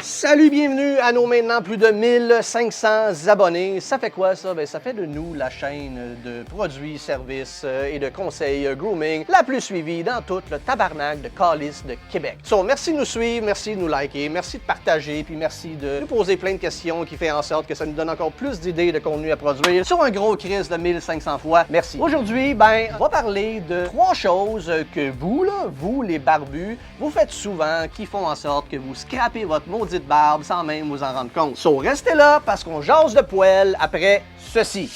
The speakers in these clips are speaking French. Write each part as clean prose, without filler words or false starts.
Salut, bienvenue à nos maintenant plus de 1500 abonnés. Ça fait quoi ça? Ben, ça fait de nous la chaîne de produits, services et de conseils grooming la plus suivie dans tout le tabarnak de calice de Québec. So, merci de nous suivre, merci de nous liker, merci de partager, puis merci de nous poser plein de questions qui fait en sorte que ça nous donne encore plus d'idées de contenu à produire sur un gros crise de 1500 fois. Merci. Aujourd'hui, ben, on va parler de 3 choses que vous, là, vous les barbus, vous faites souvent qui font en sorte que vous scrapez votre maudite barbe sans même vous en rendre compte. So, restez là parce qu'on jase de poêle après ceci.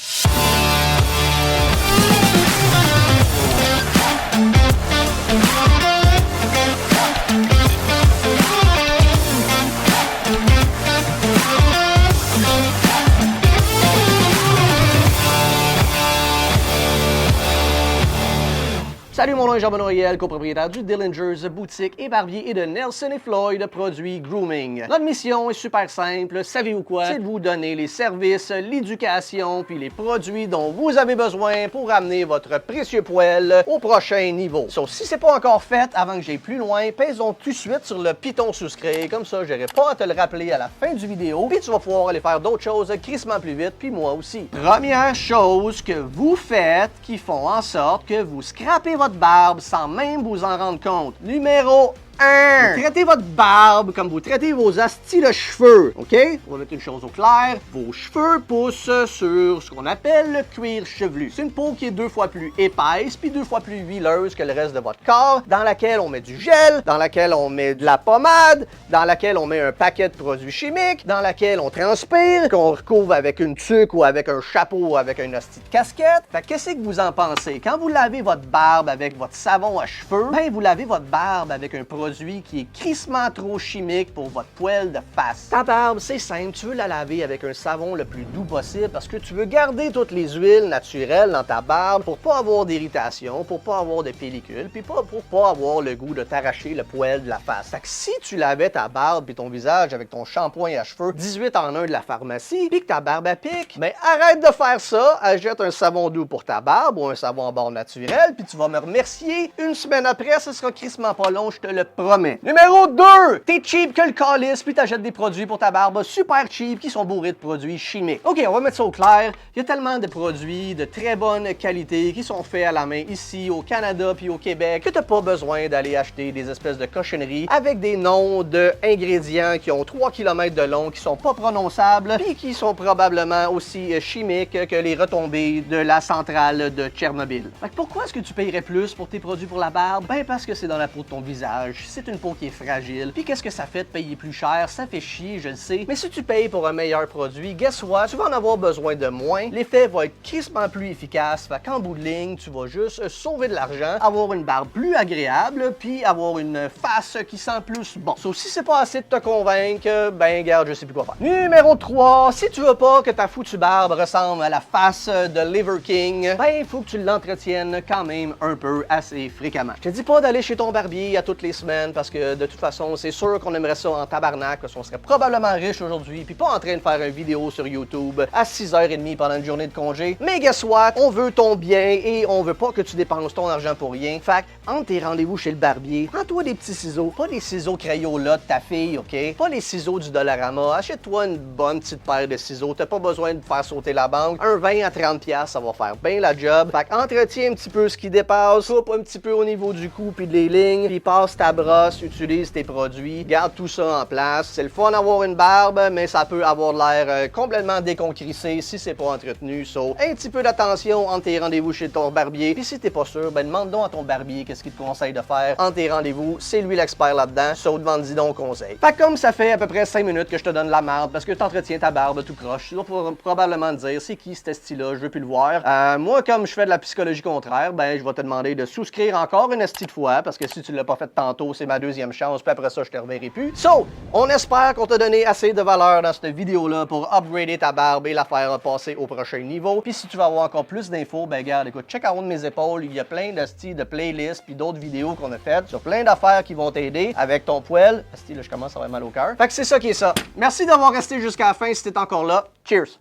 Salut, mon nom est Jean-Benoît Riel, copropriétaire du Dillinger's Boutique et barbier et de Nelson & Floyd Produits Grooming. Notre mission est super simple, savez-vous quoi? C'est de vous donner les services, l'éducation puis les produits dont vous avez besoin pour amener votre précieux poêle au prochain niveau. So, si c'est pas encore fait, avant que j'aille plus loin, pèse donc tout de suite sur le piton souscrit, comme ça j'aurai pas à te le rappeler à la fin du vidéo, puis tu vas pouvoir aller faire d'autres choses crissement plus vite, puis moi aussi. Première chose que vous faites qui font en sorte que vous scrapez votre barbe sans même vous en rendre compte. Numéro 1. Traitez votre barbe comme vous traitez vos astis de cheveux, OK? On va mettre une chose au clair. Vos cheveux poussent sur ce qu'on appelle le cuir chevelu. C'est une peau qui est 2 fois plus épaisse puis 2 fois plus huileuse que le reste de votre corps, dans laquelle on met du gel, dans laquelle on met de la pommade, dans laquelle on met un paquet de produits chimiques, dans laquelle on transpire, qu'on recouvre avec une tuque ou avec un chapeau ou avec un hostie de casquette. Fait qu'est-ce que vous en pensez? Quand vous lavez votre barbe avec votre savon à cheveux, ben vous lavez votre barbe avec un produit qui est crissement trop chimique pour votre poêle de face. Ta barbe, c'est simple, tu veux la laver avec un savon le plus doux possible parce que tu veux garder toutes les huiles naturelles dans ta barbe pour pas avoir d'irritation, pour pas avoir de pellicule, puis pour pas avoir le goût de t'arracher le poêle de la face. Fait que si tu lavais ta barbe et ton visage avec ton shampoing à cheveux 18 en 1 de la pharmacie, puis que ta barbe à pique, ben arrête de faire ça, achète un savon doux pour ta barbe ou un savon en barbe naturel, puis tu vas me remercier. Une semaine après, ce sera crissement pas long, je te le promets. Numéro 2, t'es cheap que le calice, puis t'achètes des produits pour ta barbe super cheap qui sont bourrés de produits chimiques. OK, on va mettre ça au clair. Il y a tellement de produits de très bonne qualité qui sont faits à la main ici au Canada puis au Québec que t'as pas besoin d'aller acheter des espèces de cochonneries avec des noms d'ingrédients qui ont 3 km de long, qui sont pas prononçables puis qui sont probablement aussi chimiques que les retombées de la centrale de Tchernobyl. Fait que pourquoi est-ce que tu paierais plus pour tes produits pour la barbe? Ben parce que c'est dans la peau de ton visage. C'est une peau qui est fragile. Puis qu'est-ce que ça fait de payer plus cher? Ça fait chier, je le sais. Mais si tu payes pour un meilleur produit, guess what? Tu vas en avoir besoin de moins. L'effet va être crissement plus efficace. Fait qu'en bout de ligne, tu vas juste sauver de l'argent, avoir une barbe plus agréable, puis avoir une face qui sent plus bon. So, si c'est pas assez de te convaincre, ben garde, je sais plus quoi faire. Numéro 3, si tu veux pas que ta foutue barbe ressemble à la face de Liver King, ben il faut que tu l'entretiennes quand même un peu assez fréquemment. Je te dis pas d'aller chez ton barbier à toutes les semaines parce que de toute façon, c'est sûr qu'on aimerait ça en tabarnak, parce qu'on serait probablement riche aujourd'hui, puis pas en train de faire une vidéo sur YouTube à 6h30 pendant une journée de congé. Mais guess what? On veut ton bien et on veut pas que tu dépenses ton argent pour rien. Fait que, entre tes rendez-vous chez le barbier, prends-toi des petits ciseaux, pas des ciseaux Crayola de ta fille, OK? Pas les ciseaux du Dollarama. Achète-toi une bonne petite paire de ciseaux. T'as pas besoin de faire sauter la banque. Un 20 à 30$, ça va faire bien la job. Fait que, entretiens un petit peu ce qui dépasse, coupe un petit peu au niveau du cou puis des lignes, puis passe ta brosse, utilise tes produits, garde tout ça en place. C'est le fun d'avoir une barbe, mais ça peut avoir l'air complètement déconcrissé si c'est pas entretenu. So, un petit peu d'attention entre tes rendez-vous chez ton barbier. Puis si t'es pas sûr, ben demande donc à ton barbier qu'est-ce qu'il te conseille de faire entre tes rendez-vous. C'est lui l'expert là-dedans. So, demande-y donc conseil. Fait que comme ça fait à peu près 5 minutes que je te donne la marde parce que t'entretiens ta barbe tout croche, tu vas probablement te dire c'est qui ce style-là, je veux plus le voir. Moi, comme je fais de la psychologie contraire, ben je vais te demander de souscrire encore une esti de fois parce que si tu l'as pas fait tantôt, c'est ma deuxième chance, puis après ça, je te reverrai plus. So, on espère qu'on t'a donné assez de valeur dans cette vidéo-là pour upgrader ta barbe et la faire passer au prochain niveau. Puis si tu veux avoir encore plus d'infos, ben regarde, écoute, check en haut de mes épaules, il y a plein de playlists puis d'autres vidéos qu'on a faites sur plein d'affaires qui vont t'aider avec ton poêle. Asti, là, je commence à avoir mal au cœur. Fait que c'est ça qui est ça. Merci d'avoir resté jusqu'à la fin si t'es encore là. Cheers!